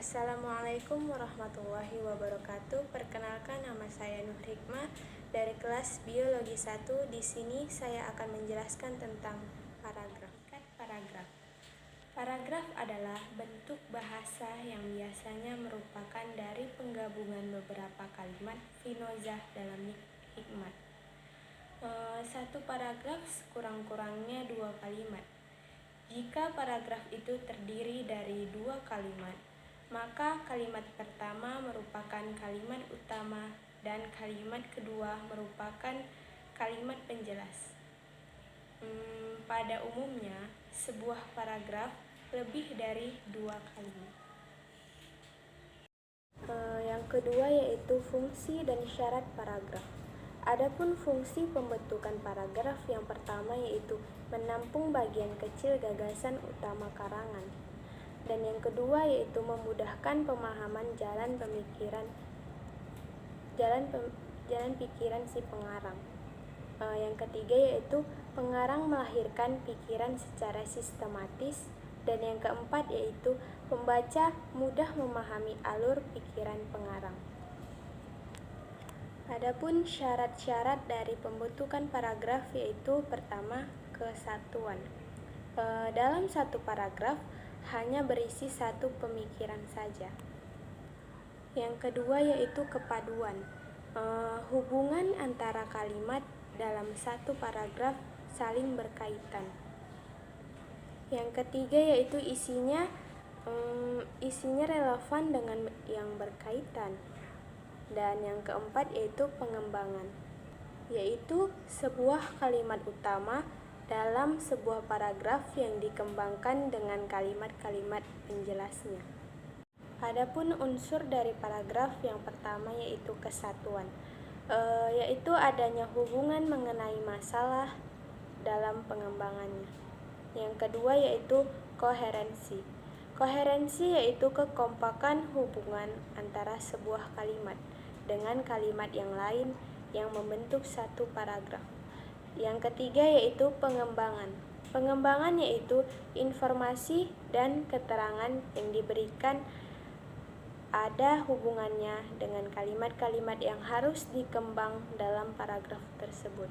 Assalamualaikum warahmatullahi wabarakatuh. Perkenalkan, nama saya Nur Hikmah dari kelas Biologi 1. Di sini saya akan menjelaskan tentang paragraf. Paragraf adalah bentuk bahasa yang biasanya merupakan dari penggabungan beberapa kalimat finozah dalam hikmat. Satu paragraf sekurang-kurangnya 2 kalimat. Jika paragraf itu terdiri dari 2 kalimat, maka kalimat pertama merupakan kalimat utama dan kalimat kedua merupakan kalimat penjelas. Pada umumnya, sebuah paragraf lebih dari 2 kalimat. Yang kedua yaitu fungsi dan syarat paragraf. Adapun fungsi pembentukan paragraf yang pertama yaitu menampung bagian kecil gagasan utama karangan. Dan yang kedua yaitu memudahkan pemahaman jalan pikiran si pengarang. Yang ketiga yaitu pengarang melahirkan pikiran secara sistematis. Dan yang keempat yaitu pembaca mudah memahami alur pikiran pengarang. Adapun syarat-syarat dari pembentukan paragraf yaitu pertama, kesatuan. Dalam satu paragraf hanya berisi satu pemikiran saja. Yang kedua yaitu kepaduan. Hubungan antara kalimat dalam satu paragraf saling berkaitan. Yang ketiga yaitu isinya relevan dengan yang berkaitan. Dan yang keempat yaitu pengembangan, yaitu sebuah kalimat utama dalam sebuah paragraf yang dikembangkan dengan kalimat-kalimat penjelasnya. Adapun unsur dari paragraf yang pertama yaitu kesatuan, yaitu adanya hubungan mengenai masalah dalam pengembangannya. Yang kedua yaitu koherensi. Koherensi yaitu kekompakan hubungan antara sebuah kalimat dengan kalimat yang lain yang membentuk satu paragraf. Yang ketiga yaitu pengembangan. Pengembangan yaitu informasi dan keterangan yang diberikan ada hubungannya dengan kalimat-kalimat yang harus dikembang dalam paragraf tersebut.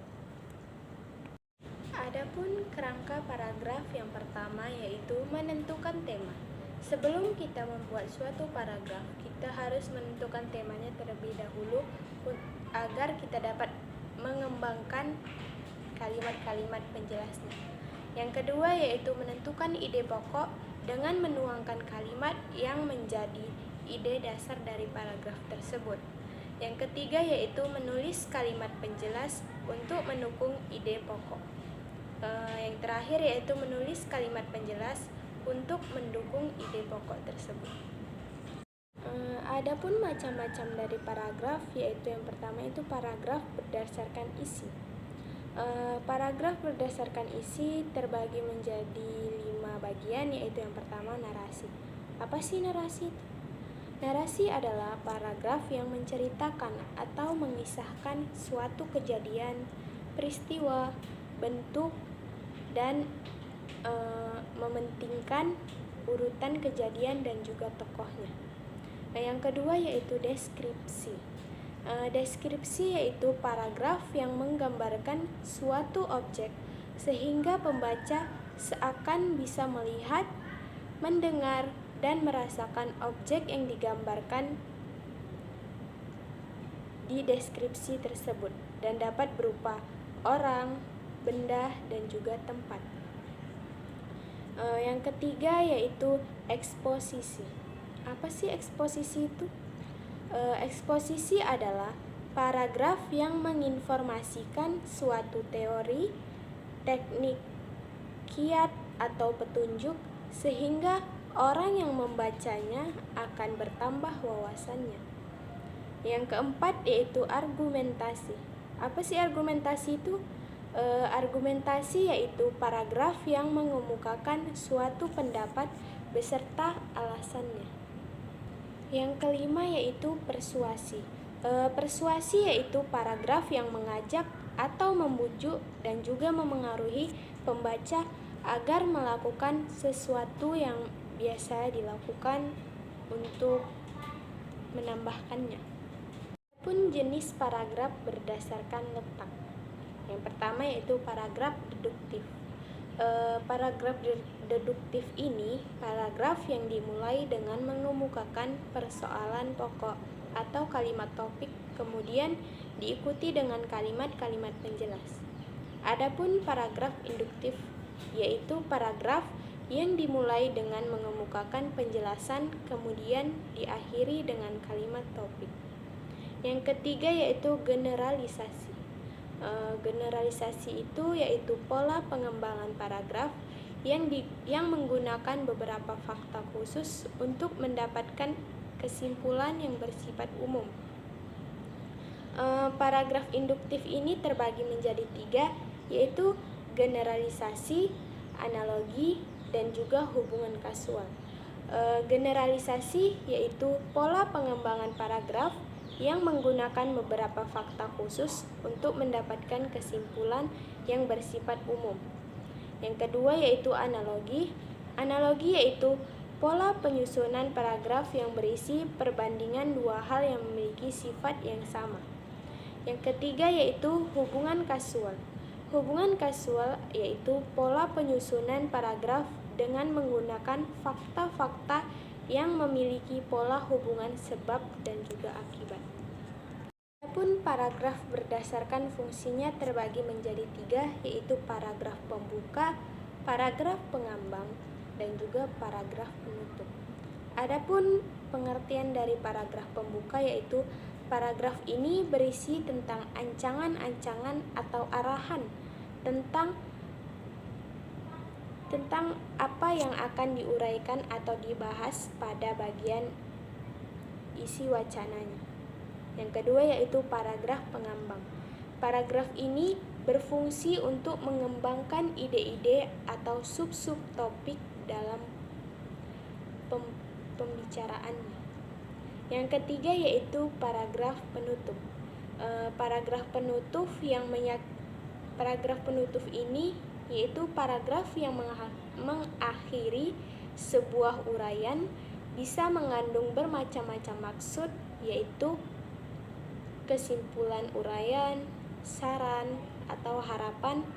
Adapun kerangka paragraf yang pertama yaitu menentukan tema. Sebelum kita membuat suatu paragraf, kita harus menentukan temanya terlebih dahulu agar kita dapat mengembangkan kalimat-kalimat penjelasnya. Yang kedua yaitu menentukan ide pokok dengan menuangkan kalimat yang menjadi ide dasar dari paragraf tersebut. Yang ketiga yaitu menulis kalimat penjelas untuk mendukung ide pokok. Yang terakhir yaitu menulis kalimat penjelas untuk mendukung ide pokok tersebut. Adapun macam-macam dari paragraf yaitu yang pertama itu paragraf berdasarkan isi. Paragraf berdasarkan isi terbagi menjadi 5 bagian, yaitu yang pertama narasi. Apa sih narasi? Narasi adalah paragraf yang menceritakan atau mengisahkan suatu kejadian, peristiwa, bentuk, dan mementingkan urutan kejadian dan juga tokohnya. Yang kedua yaitu deskripsi. Deskripsi yaitu paragraf yang menggambarkan suatu objek sehingga pembaca seakan bisa melihat, mendengar, dan merasakan objek yang digambarkan di deskripsi tersebut dan dapat berupa orang, benda, dan juga tempat. Yang ketiga yaitu eksposisi. Apa sih eksposisi itu? Eksposisi adalah paragraf yang menginformasikan suatu teori, teknik, kiat, atau petunjuk sehingga orang yang membacanya akan bertambah wawasannya. Yang keempat yaitu argumentasi. Apa sih argumentasi itu? Argumentasi yaitu paragraf yang mengemukakan suatu pendapat beserta alasannya. Yang kelima yaitu persuasi. Persuasi yaitu paragraf yang mengajak atau membujuk dan juga memengaruhi pembaca agar melakukan sesuatu yang biasa dilakukan untuk menambahkannya. Pun jenis paragraf berdasarkan letak. Yang pertama yaitu paragraf deduktif. Paragraf deduktif ini paragraf yang dimulai dengan mengemukakan persoalan pokok atau kalimat topik, kemudian diikuti dengan kalimat-kalimat penjelas. Adapun paragraf induktif yaitu paragraf yang dimulai dengan mengemukakan penjelasan, kemudian diakhiri dengan kalimat topik. Yang ketiga yaitu generalisasi. Generalisasi itu yaitu pola pengembangan paragraf yang menggunakan beberapa fakta khusus untuk mendapatkan kesimpulan yang bersifat umum. Paragraf induktif ini terbagi menjadi 3, yaitu generalisasi, analogi, dan juga hubungan kasual. Generalisasi yaitu pola pengembangan paragraf yang menggunakan beberapa fakta khusus untuk mendapatkan kesimpulan yang bersifat umum. Yang kedua yaitu analogi. Analogi yaitu pola penyusunan paragraf yang berisi perbandingan dua hal yang memiliki sifat yang sama. Yang ketiga yaitu hubungan kasual. Hubungan kasual yaitu pola penyusunan paragraf dengan menggunakan fakta-fakta yang memiliki pola hubungan sebab dan juga akibat. Adapun paragraf berdasarkan fungsinya terbagi menjadi 3, yaitu paragraf pembuka, paragraf pengambang, dan juga paragraf penutup. Adapun pengertian dari paragraf pembuka yaitu paragraf ini berisi tentang ancangan-ancangan atau arahan tentang apa yang akan diuraikan atau dibahas pada bagian isi wacananya. Yang kedua yaitu paragraf pengambang. Paragraf ini berfungsi untuk mengembangkan ide-ide atau sub-sub topik dalam pembicaraannya. Yang ketiga yaitu paragraf penutup. Paragraf penutup ini yaitu paragraf yang mengakhiri sebuah uraian, bisa mengandung bermacam-macam maksud, yaitu kesimpulan uraian, saran atau harapan,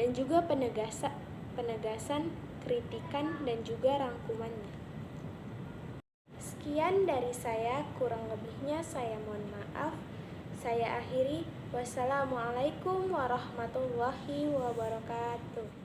dan juga penegasan, kritikan, dan juga rangkumannya. Sekian dari saya, kurang lebihnya saya mohon maaf. Saya akhiri. Wassalamualaikum warahmatullahi wabarakatuh.